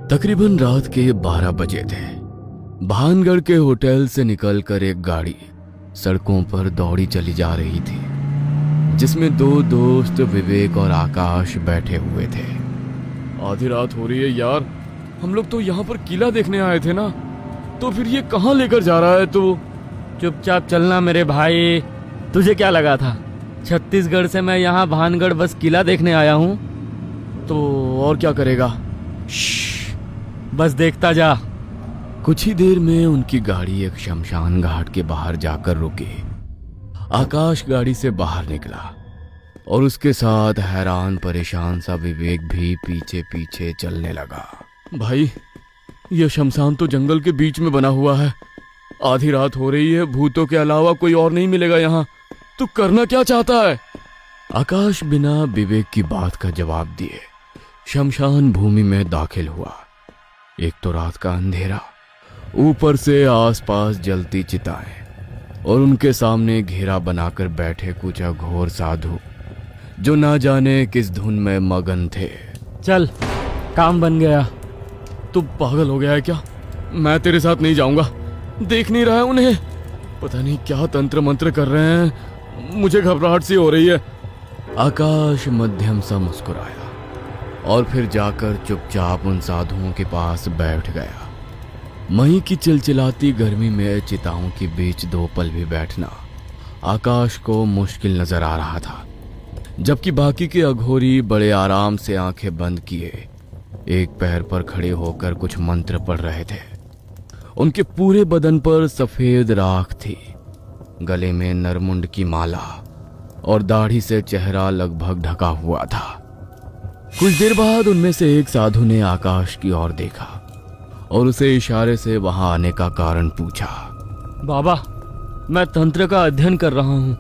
तकरीबन रात के 12 बजे थे। भानगढ़ के होटल से निकलकर एक गाड़ी सड़कों पर दौड़ी चली जा रही थी, जिसमें दो दोस्त विवेक और आकाश बैठे हुए थे। आधी रात हो रही है यार, हम लोग तो यहाँ पर किला देखने आए थे ना, तो फिर ये कहाँ लेकर जा रहा है? तू चुपचाप चलना मेरे भाई। तुझे क्या लगा था छत्तीसगढ़ से मैं यहाँ भानगढ़ बस किला देखने आया हूँ? तो और क्या करेगा? बस देखता जा। कुछ ही देर में उनकी गाड़ी एक शमशान घाट के बाहर जाकर रुकी। आकाश गाड़ी से बाहर निकला और उसके साथ हैरान परेशान सा विवेक भी पीछे पीछे चलने लगा। भाई, यह शमशान तो जंगल के बीच में बना हुआ है। आधी रात हो रही है, भूतों के अलावा कोई और नहीं मिलेगा यहाँ। तू करना क्या चाहता है? आकाश बिना विवेक की बात का जवाब दिए शमशान भूमि में दाखिल हुआ। एक तो रात का अंधेरा, ऊपर से आसपास जलती चिताएं और उनके सामने घेरा बनाकर बैठे कुछ अघोर साधु जो ना जाने किस धुन में मगन थे। चल, काम बन गया। तू पागल हो गया है क्या? मैं तेरे साथ नहीं जाऊंगा। देख नहीं रहा है उन्हें? पता नहीं क्या तंत्र मंत्र कर रहे हैं, मुझे घबराहट सी हो रही है। आकाश मध्यम सा मुस्कुराया और फिर जाकर चुपचाप उन साधुओं के पास बैठ गया। मई की चिलचिलाती गर्मी में चिताओं के बीच दो पल भी बैठना आकाश को मुश्किल नजर आ रहा था, जबकि बाकी के अघोरी बड़े आराम से आंखें बंद किए एक पैर पर खड़े होकर कुछ मंत्र पढ़ रहे थे। उनके पूरे बदन पर सफेद राख थी, गले में नरमुंड की माला और दाढ़ी से चेहरा लगभग ढका हुआ था। कुछ देर बाद उनमें से एक साधु ने आकाश की ओर देखा और उसे इशारे से वहां आने का कारण पूछा। बाबा, मैं तंत्र का अध्ययन कर रहा हूँ,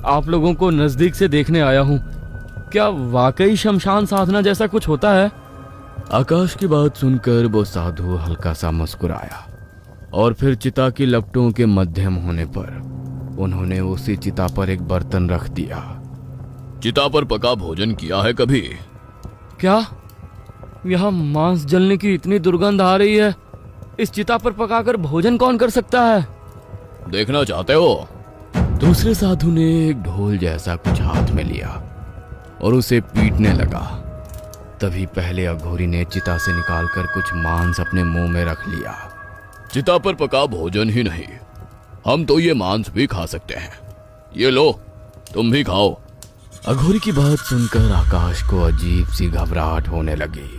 आप लोगों को नजदीक से देखने आया हूँ। क्या वाकई शमशान साधना जैसा कुछ होता है? आकाश की बात सुनकर वो साधु हल्का सा मुस्कुराया और फिर चिता की लपटों के मध्यम होने पर उन्होंने उसी चिता पर एक बर्तन रख दिया। चिता पर पका भोजन किया है कभी? क्या यहाँ मांस जलने की इतनी दुर्गंध आ रही है? इस चिता पर पकाकर भोजन कौन कर सकता है? देखना चाहते हो? दूसरे साधु ने एक ढोल जैसा कुछ हाथ में लिया और उसे पीटने लगा। तभी पहले अघोरी ने चिता से निकालकर कुछ मांस अपने मुंह में रख लिया। चिता पर पका भोजन ही नहीं, हम तो ये मांस भी खा सकते हैं। ये लो, तुम भी खाओ। अघोरी की बात सुनकर आकाश को अजीब सी घबराहट होने लगी।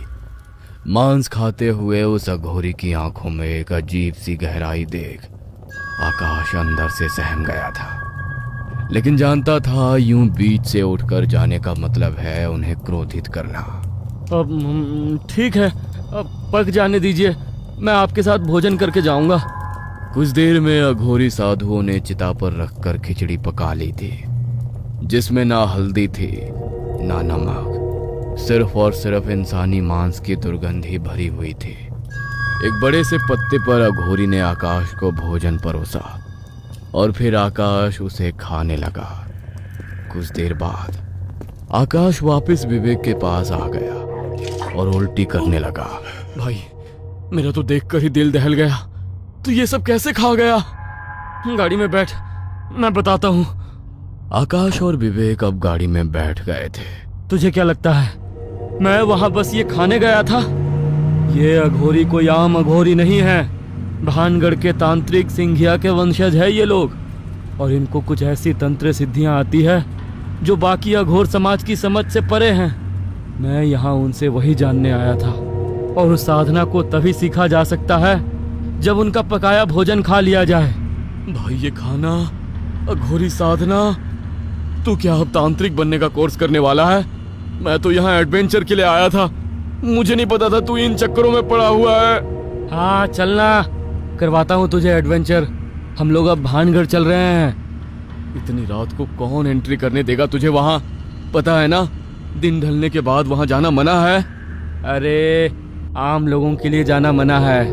मांस खाते हुए उस अघोरी की आंखों में एक अजीब सी गहराई देख आकाश अंदर से सहम गया था, लेकिन जानता था यूं बीच से उठकर जाने का मतलब है उन्हें क्रोधित करना। अब ठीक है, अब पक जाने दीजिए, मैं आपके साथ भोजन करके जाऊंगा। कुछ देर में अघोरी साधुओं ने चिता पर रखकर खिचड़ी पका ली थी, जिसमें ना हल्दी थी ना नमक, सिर्फ और सिर्फ इंसानी मांस की दुर्गंध ही भरी हुई थी। एक बड़े से पत्ते पर अघोरी ने आकाश को भोजन परोसा और फिर आकाश उसे खाने लगा। कुछ देर बाद आकाश वापस विवेक के पास आ गया और उल्टी करने लगा। भाई, मेरा तो देखकर ही दिल दहल गया। तू ये सब कैसे खा गया? गाड़ी में बैठ, मैं बताता हूँ। आकाश और विवेक अब गाड़ी में बैठ गए थे। तुझे क्या लगता है मैं वहां बस ये खाने गया था? ये अघोरी कोई आम अघोरी नहीं है। भानगढ़ के तांत्रिक सिंघिया के वंशज है ये लोग, और इनको कुछ ऐसी तंत्र सिद्धियां आती है जो बाकी अघोर समाज की समझ से परे हैं। मैं यहाँ उनसे वही जानने आया था, और उस साधना को तभी सीखा जा सकता है जब उनका पकाया भोजन खा लिया जाए। भाई, ये खाना, अघोरी साधना, तू क्या अब तांत्रिक बनने का कोर्स करने वाला है? मैं तो यहाँ एडवेंचर के लिए आया था, मुझे नहीं पता था तू इन चक्करों में पड़ा हुआ है। हाँ, चलना, करवाता हूँ तुझे एडवेंचर। हम लोग अब भानगढ़ चल रहे हैं। इतनी रात को कौन एंट्री करने देगा तुझे वहाँ? पता है ना, दिन ढलने के बाद वहाँ जाना मना है। अरे, आम लोगों के लिए जाना मना है,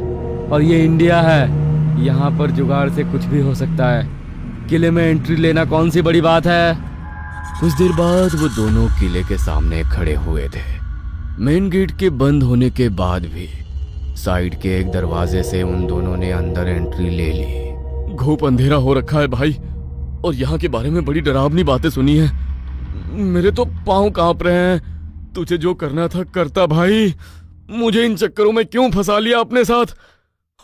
और ये इंडिया है, यहाँ पर जुगाड़ से कुछ भी हो सकता है। किले में एंट्री लेना कौन सी बड़ी बात है। कुछ देर बाद वो दोनों किले के सामने खड़े हुए थे। मेन गेट के बंद होने के बाद भी साइड के एक दरवाजे से उन दोनों ने अंदर एंट्री ले ली। घूप अंधेरा हो रखा है भाई, और यहाँ के बारे में बड़ी डरावनी बातें सुनी है। मेरे तो पांव कांप रहे हैं। तुझे जो करना था करता भाई, मुझे इन चक्करों में क्यों फंसा लिया अपने साथ।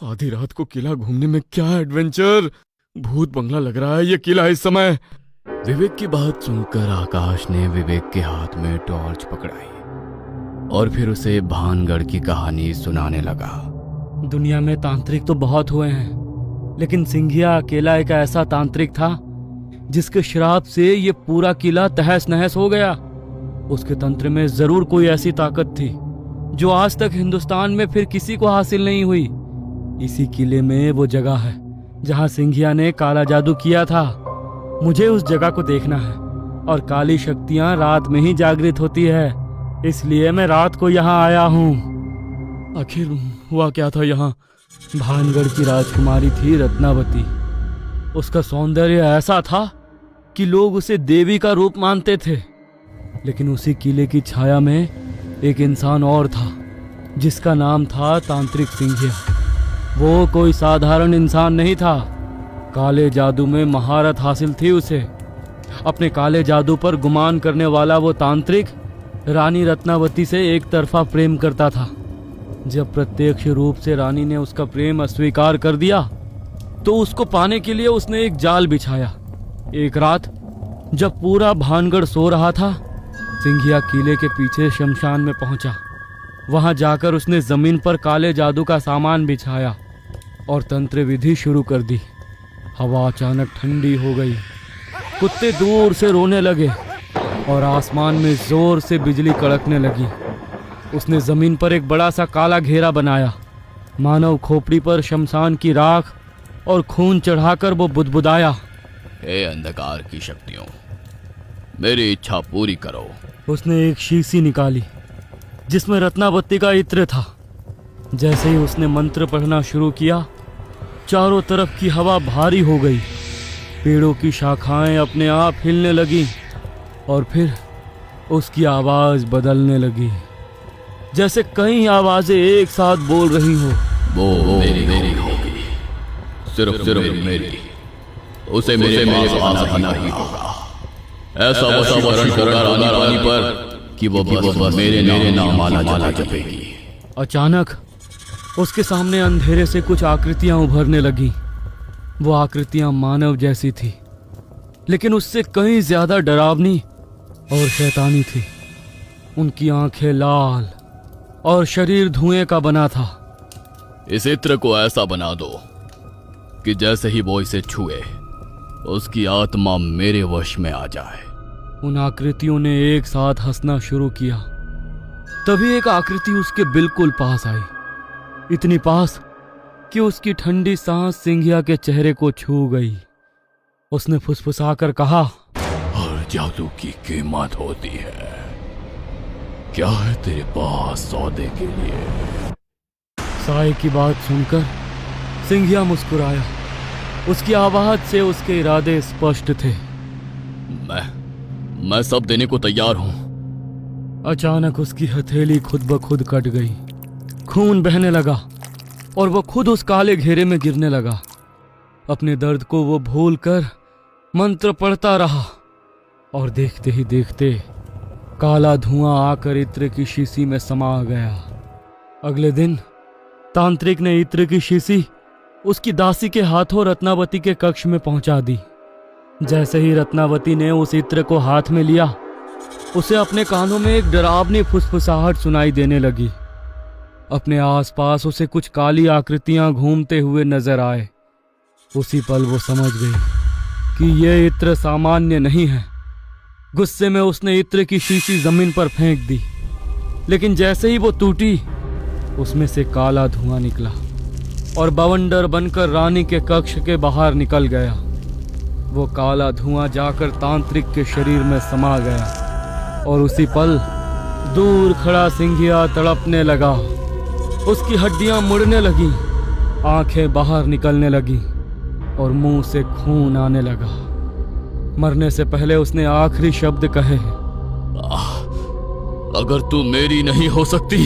आधी रात को किला घूमने में क्या एडवेंचर। भूत बंगला लग रहा है ये किला इस समय। विवेक की बात सुनकर आकाश ने विवेक के हाथ में टॉर्च पकड़ाई और फिर उसे भानगढ़ की कहानी सुनाने लगा। दुनिया में तांत्रिक तो बहुत हुए हैं, लेकिन सिंघिया अकेला एक ऐसा तांत्रिक था जिसके श्राप से ये पूरा किला तहस नहस हो गया। उसके तंत्र में जरूर कोई ऐसी ताकत थी जो आज तक हिंदुस्तान में फिर किसी को हासिल नहीं हुई। इसी किले में वो जगह है जहां सिंघिया ने काला जादू किया था। मुझे उस जगह को देखना है, और काली शक्तियां रात में ही जागृत होती है, इसलिए मैं रात को यहाँ आया हूँ। आखिर हुआ क्या था यहाँ? भानगढ़ की राजकुमारी थी रत्नावती। उसका सौंदर्य ऐसा था कि लोग उसे देवी का रूप मानते थे। लेकिन उसी किले की छाया में एक इंसान और था जिसका नाम था तांत्रिक सिंघिया। वो कोई साधारण इंसान नहीं था। काले जादू में महारत हासिल थी उसे। अपने काले जादू पर गुमान करने वाला वो तांत्रिक रानी रत्नावती से एक तरफा प्रेम करता था। जब प्रत्यक्ष रूप से रानी ने उसका प्रेम अस्वीकार कर दिया तो उसको पाने के लिए उसने एक जाल बिछाया। एक रात जब पूरा भानगढ़ सो रहा था, सिंघिया किले के पीछे शमशान में पहुंचा। वहां जाकर उसने जमीन पर काले जादू का सामान बिछाया और तंत्र विधि शुरू कर दी। हवा अचानक ठंडी हो गई, कुत्ते दूर से रोने लगे और आसमान में जोर से बिजली कड़कने लगी। उसने जमीन पर एक बड़ा सा काला घेरा बनाया। मानव खोपड़ी पर शमशान की राख और खून चढ़ाकर वो बुदबुदाया, हे अंधकार की शक्तियों, मेरी इच्छा पूरी करो। उसने एक शीशी निकाली जिसमें रत्नावती का इत्र था। जैसे ही उसने मंत्र पढ़ना शुरू किया, चारों तरफ की हवा भारी हो गई। पेड़ों की शाखाएं अपने आप हिलने लगी और फिर उसकी आवाज बदलने लगी, जैसे कई आवाजें एक साथ बोल रही हो। वो मेरी होगी, सिर्फ मेरी। उसे मेरे पास आना ही होगा। ऐसा वशीकरण होगा रानी पर कि वो बस मेरे नाम माला जपेगी। अचानक उसके सामने अंधेरे से कुछ आकृतियां उभरने लगी। वो आकृतियां मानव जैसी थी, लेकिन उससे कहीं ज्यादा डरावनी और शैतानी थी। उनकी आंखें लाल और शरीर धुएं का बना था। इस इत्र को ऐसा बना दो कि जैसे ही वो इसे छुए उसकी आत्मा मेरे वश में आ जाए। उन आकृतियों ने एक साथ हंसना शुरू किया। तभी एक आकृति उसके बिल्कुल पास आई, इतनी पास कि उसकी ठंडी सांस सिंघिया के चेहरे को छू गई। उसने फुसफुसाकर कहा, हर जादू की कीमत होती है। क्या है तेरे पास सौदे के लिए? साए की बात सुनकर सिंघिया मुस्कुराया। उसकी आवाज से उसके इरादे स्पष्ट थे। मैं सब देने को तैयार हूं। अचानक उसकी हथेली खुद ब खुद कट गई। खून बहने लगा और वो खुद उस काले घेरे में गिरने लगा। अपने दर्द को वो भूलकर मंत्र पढ़ता रहा और देखते ही देखते काला धुआं आकर इत्र की शीशी में समा गया। अगले दिन तांत्रिक ने इत्र की शीशी उसकी दासी के हाथों रत्नावती के कक्ष में पहुंचा दी। जैसे ही रत्नावती ने उस इत्र को हाथ में लिया, उसे अपने कानों में एक डरावनी फुसफुसाहट सुनाई देने लगी। अपने आसपास उसे कुछ काली आकृतियां घूमते हुए नजर आए। उसी पल वो समझ गई कि यह इत्र सामान्य नहीं है। गुस्से में उसने इत्र की शीशी जमीन पर फेंक दी, लेकिन जैसे ही वो टूटी, उसमें से काला धुआं निकला और बवंडर बनकर रानी के कक्ष के बाहर निकल गया। वो काला धुआं जाकर तांत्रिक के शरीर में समा गया और उसी पल दूर खड़ा सिंघिया तड़पने लगा। उसकी हड्डियां मुड़ने लगी, आंखें बाहर निकलने लगी और मुंह से खून आने लगा। मरने से पहले उसने आखिरी शब्द कहे, अगर तू मेरी नहीं हो सकती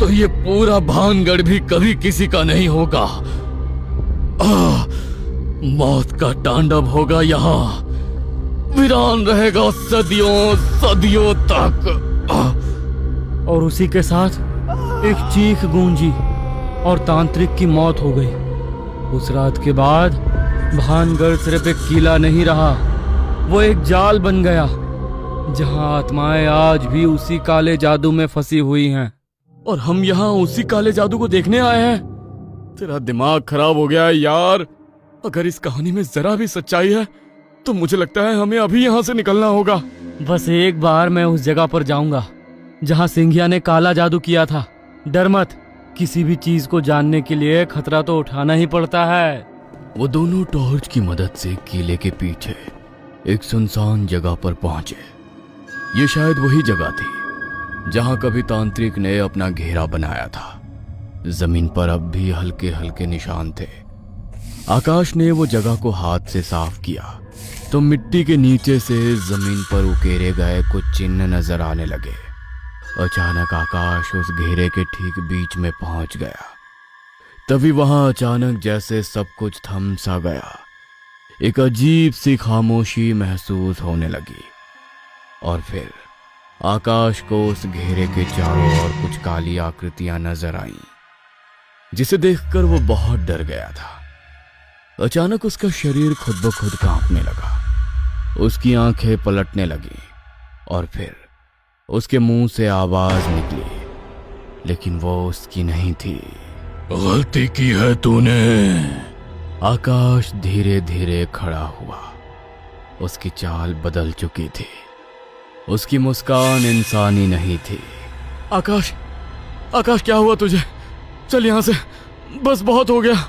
तो ये पूरा भानगढ़ भी कभी किसी का नहीं होगा। मौत का तांडव होगा यहाँ, वीरान रहेगा सदियों सदियों तक। और उसी के साथ एक चीख गूंजी और तांत्रिक की मौत हो गई। उस रात के बाद भानगढ़ सिर्फ एक किला नहीं रहा, वो एक जाल बन गया जहां आत्माएं आज भी उसी काले जादू में फंसी हुई हैं। और हम यहाँ उसी काले जादू को देखने आए हैं। तेरा दिमाग खराब हो गया है यार। अगर इस कहानी में जरा भी सच्चाई है तो मुझे लगता है हमें अभी यहाँ से निकलना होगा। बस एक बार मैं उस जगह पर जाऊंगा जहां सिंघिया ने काला जादू किया था। डर मत, किसी भी चीज को जानने के लिए खतरा तो उठाना ही पड़ता है। वो दोनों टॉर्च की मदद से किले के पीछे एक सुनसान जगह पर पहुंचे। ये शायद वही जगह थी जहां कभी तांत्रिक ने अपना घेरा बनाया था। जमीन पर अब भी हल्के हल्के निशान थे। आकाश ने वो जगह को हाथ से साफ किया तो मिट्टी के नीचे से जमीन पर उकेरे गए कुछ चिन्ह नजर आने लगे। अचानक आकाश उस घेरे के ठीक बीच में पहुंच गया। तभी वहां अचानक जैसे सब कुछ थम सा गया। एक अजीब सी खामोशी महसूस होने लगी और फिर आकाश को उस घेरे के चारों ओर कुछ काली आकृतियां नजर आईं, जिसे देखकर वो बहुत डर गया था। अचानक उसका शरीर खुद ब खुद कांपने लगा, उसकी आंखें पलटने लगी और फिर उसके मुंह से आवाज निकली, लेकिन वो उसकी नहीं थी। गलती की है तूने। आकाश धीरे धीरे खड़ा हुआ। उसकी चाल बदल चुकी थी, उसकी मुस्कान इंसानी नहीं थी। आकाश, आकाश क्या हुआ तुझे? चल यहां से, बस बहुत हो गया।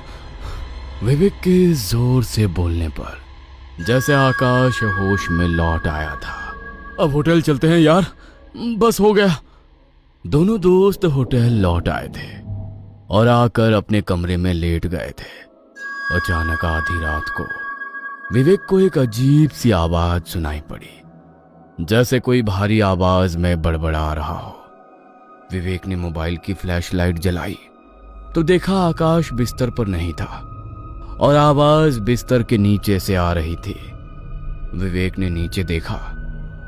विवेक के जोर से बोलने पर जैसे आकाश होश में लौट आया था। अब होटल चलते हैं यार, बस हो गया। दोनों दोस्त होटल लौट आए थे और आकर अपने कमरे में लेट गए थे। अचानक आधी रात को विवेक को एक अजीब सी आवाज सुनाई पड़ी, जैसे कोई भारी आवाज में बड़बड़ा रहा हो। विवेक ने मोबाइल की फ्लैशलाइट जलाई तो देखा आकाश बिस्तर पर नहीं था और आवाज बिस्तर के नीचे से आ रही थी। विवेक ने नीचे देखा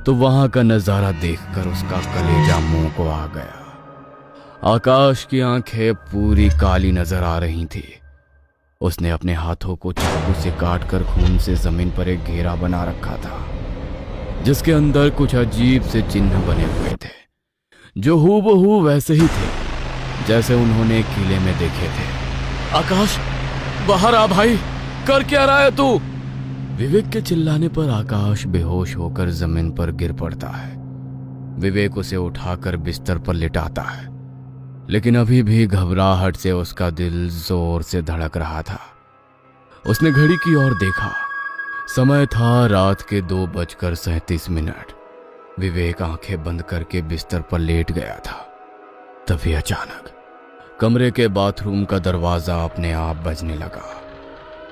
तो वहां का नजारा देखकर उसका कलेजा मुंह को आ गया। आकाश की आंखें पूरी काली नजर आ रही थी। उसने अपने हाथों को चाकू से काटकर खून से जमीन पर एक घेरा बना रखा था, जिसके अंदर कुछ अजीब से चिन्ह बने हुए थे, जो हूबहू वैसे ही थे जैसे उन्होंने किले में देखे थे। आकाश, बाहर आ भाई, कर क्या रहा है तू? विवेक के चिल्लाने पर आकाश बेहोश होकर जमीन पर गिर पड़ता है। विवेक उसे उठाकर बिस्तर पर लिटाता है, लेकिन अभी भी घबराहट से उसका दिल जोर से धड़क रहा था। उसने घड़ी की ओर देखा। समय था रात के 2:37। विवेक आंखें बंद करके बिस्तर पर लेट गया था। तभी अचानक कमरे के बाथरूम का दरवाजा अपने आप बजने लगा।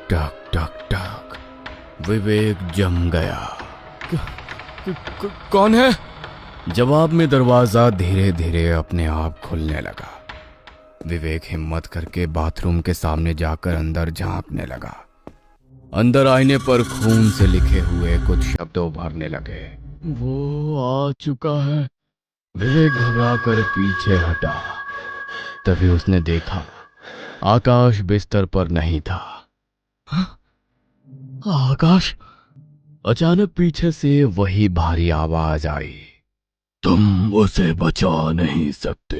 टक टक टक। विवेक जम गया। कौन है? जवाब में दरवाजा धीरे धीरे अपने आप खुलने लगा। विवेक हिम्मत करके बाथरूम के सामने जाकर अंदर झांकने लगा। अंदर आईने पर खून से लिखे हुए कुछ शब्द उभरने लगे। वो आ चुका है। विवेक घबरा कर पीछे हटा। तभी उसने देखा आकाश बिस्तर पर नहीं था। आकाश! अचानक पीछे से वही भारी आवाज आई। तुम उसे बचा नहीं सकते,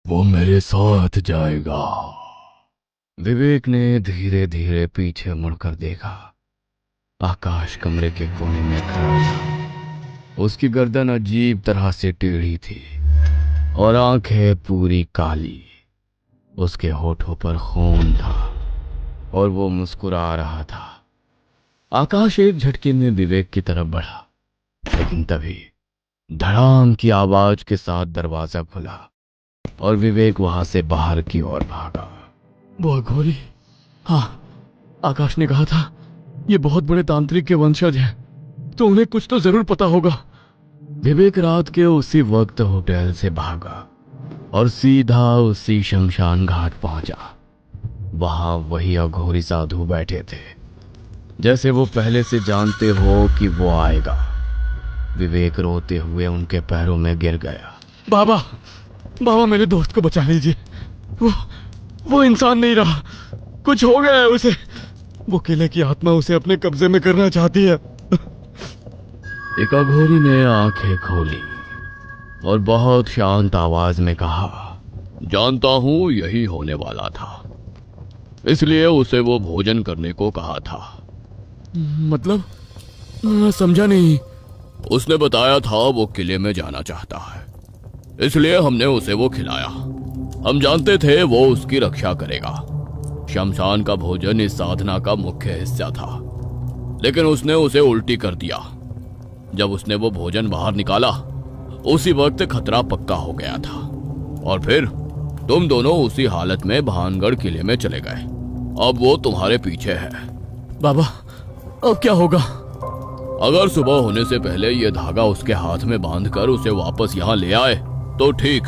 वो मेरे साथ जाएगा। विवेक ने धीरे धीरे पीछे मुड़कर देखा। आकाश कमरे के कोने में खड़ा था। उसकी गर्दन अजीब तरह से टेढ़ी थी और आंखें पूरी काली। उसके होठों पर खून था और वो मुस्कुरा रहा था। आकाश एक झटके में विवेक की तरफ बढ़ा, लेकिन तभी धड़ाम की आवाज के साथ दरवाजा खुला और विवेक वहां से बाहर की ओर भागा। वो अघोरी? हाँ, आकाश ने कहा था ये बहुत बड़े तांत्रिक के वंशज हैं, तो उन्हें कुछ तो जरूर पता होगा। विवेक रात के उसी वक्त होटल से भागा और सीधा उसी शमशान घाट पहुंचा। वहां वही अघोरी साधु बैठे थे, जैसे वो पहले से जानते हो कि वो आएगा। विवेक रोते हुए उनके पैरों में गिर गया। बाबा, बाबा मेरे दोस्त को बचा लीजिए। वो इंसान नहीं रहा, कुछ हो गया है उसे। वो किले की आत्मा उसे अपने कब्जे में करना चाहती है। एक अघोरी ने आंखें खोली और बहुत शांत आवाज में कहा, जानता हूं यही होने वाला था, इसलिए उसे वो भोजन करने को कहा था। मतलब? मैं समझा नहीं। उसने बताया था वो किले में जाना चाहता है, इसलिए हमने उसे वो खिलाया। हम जानते थे वो उसकी रक्षा करेगा। शमशान का भोजन इस साधना का मुख्य हिस्सा था, लेकिन उसने उसे उल्टी कर दिया। जब उसने वो भोजन बाहर निकाला, उसी वक्त खतरा पक्का हो गया था, और फिर तुम दोनों उसी हालत में भानगढ़ किले में चले गए। अब वो तुम्हारे पीछे है। बाबा, अब क्या होगा? अगर सुबह होने से पहले ये धागा उसके हाथ में बांधकर उसे वापस यहाँ ले आए तो ठीक,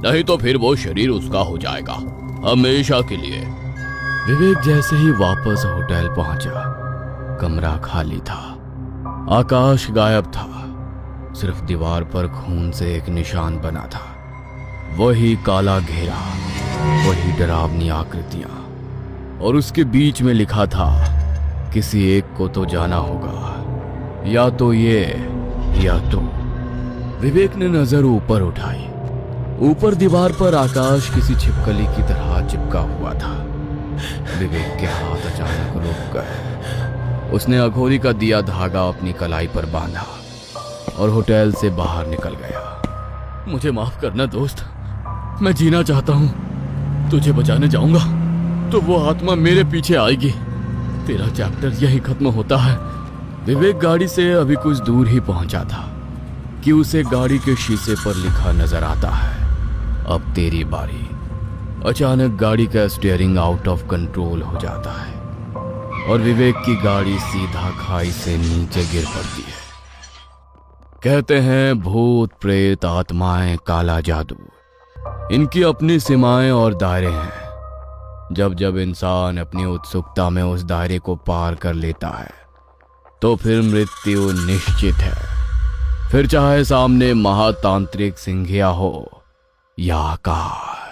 नहीं तो फिर वो शरीर उसका हो जाएगा, हमेशा के लिए। विवेक जैसे ही वापस होटल पहुंचा, कमरा खाली था। आकाश गायब था, सिर्फ दीवार पर खून से एक निशान बना था। वही काला घेरा, वही डरावनी आकृतियां, और उसके बीच में लिखा था, किसी एक को तो जाना होगा, या तो ये या तो। विवेक ने नजर ऊपर उठाई। ऊपर दीवार पर आकाश किसी छिपकली की तरह चिपका हुआ था। विवेक के हाथ अचानक रुक गए। उसने अघोरी का दिया धागा अपनी कलाई पर बांधा और होटल से बाहर निकल गया। मुझे माफ करना दोस्त, मैं जीना चाहता हूं। तुझे बचाने जाऊंगा तो वो आत्मा मेरे पीछे आएगी। तेरा चैप्टर यही खत्म होता है। विवेक गाड़ी से अभी कुछ दूर ही पहुंचा था कि उसे गाड़ी के शीशे पर लिखा नजर आता है, अब तेरी बारी। अचानक गाड़ी का स्टीयरिंग आउट ऑफ कंट्रोल हो जाता है और विवेक की गाड़ी सीधा खाई से नीचे गिर पड़ती है। कहते हैं भूत, प्रेत, आत्माएं, काला जादू, इनकी अपनी सीमाएं और दायरे हैं। जब जब इंसान अपनी उत्सुकता में उस दायरे को पार कर लेता है तो फिर मृत्यु निश्चित है। फिर चाहे सामने महातांत्रिक सिंघिया हो या आकाश।